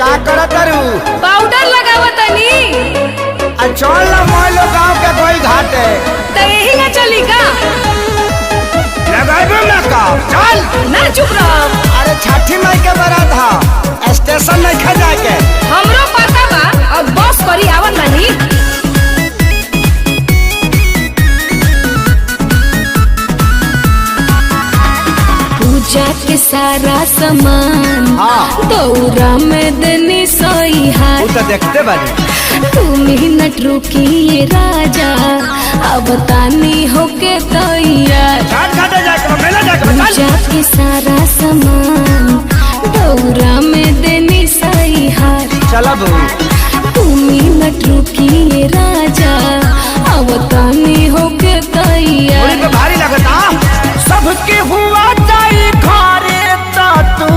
का करत रू? पाउडर लगावतनी। चल ना मोहल्लो गांव के कोई घाटे तो यही ना चली का? लगाबे ना का चल ना चुप रहो। अरे छठी माई के बारात हा स्टेशन नहीं खा जाके हमरो पता बा अब बस करी आवत नहीं। पूजा के सारा सामान दौरा में देनी सोई हाथ। तो देखते बानी तू मिनट रुकिए राजा अब तानी होके तैयार। पूजा के सारा सामान दौरा में देनी सही हार। चला बहू तू मिनट रुकिए राजा अब तानी होके तैयार। भारी लगता सबके हुआ जाई घरे ता तू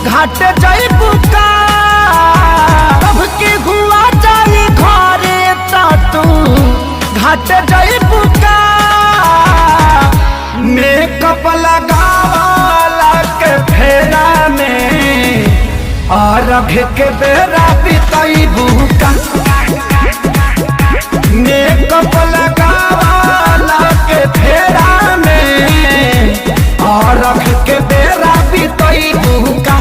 घाट जाई बुका। सबके हुआ जाई घरे ता तू घाट जाई बुका। मेकअप लगावाला के फेरा में और के बेरा बिताई बुका। मेकअप लगावाला के फेरा में और के बेरा बिताई बुका।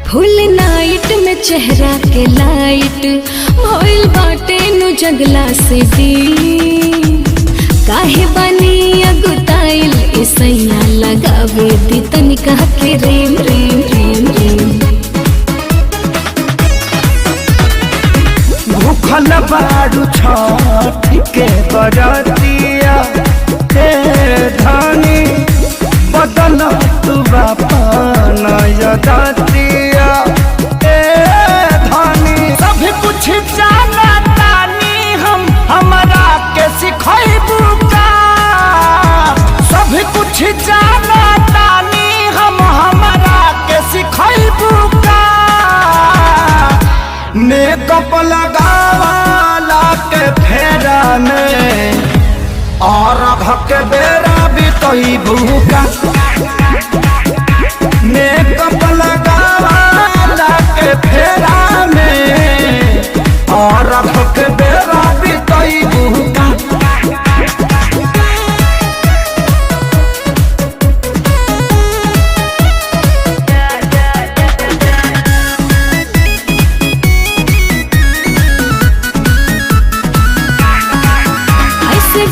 फुल नाइट में चेहरा के लाइट भइल बाटे नु जंगला से दी। काहे बनी अगुताइल इसैया लगावे दी तनिका के रेम रेम रेम रेम। भूखल बारू छठ के बरतिया हे धनी बदल तू बापन यदतिया ए धनी सब कुछ जाना तानी हम हमरा के सिखैबू का। सब कुछ जाना तानी हम हमरा के सिखैबू का। मेकअप लगावाला के फेरा में और के बेरा बितई भूका। मेकअप लगावाला के फेरा में और के बेरा बितई भूका।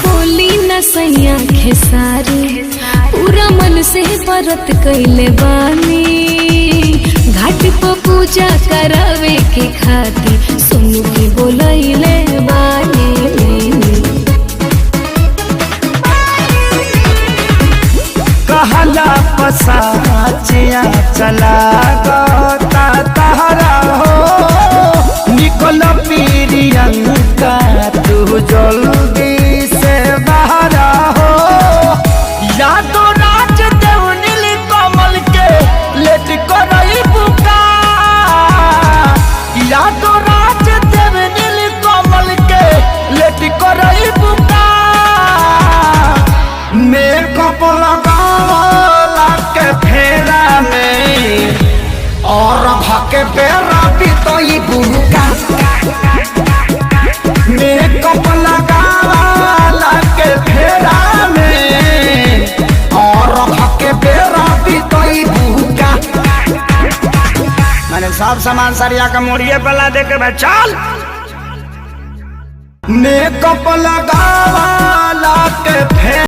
बोली न सैया खेसारी पूरा मन से व्रत कैले बानी। घाट पर पूजा करावे के खातिर सुनु के बोलैले बानी। कहला पसाचिया चला गता तहरा हो निकल पीरियंका तू जल्दी से बाहरा हो। यादो राज देव नील कमल के लेट करई बुका। यादो राज देव नील कमल के लेट करई बुका। मेकअप लगावाला के फेरा में और भाके बेरा बितई बुका। मेकअप लगावाला के फेरा में और भाके बेरा बितई बुका। मैंने सब सामान सरिया का मोड़िए पला दे के चल। मेकअप लगावाला के फेरा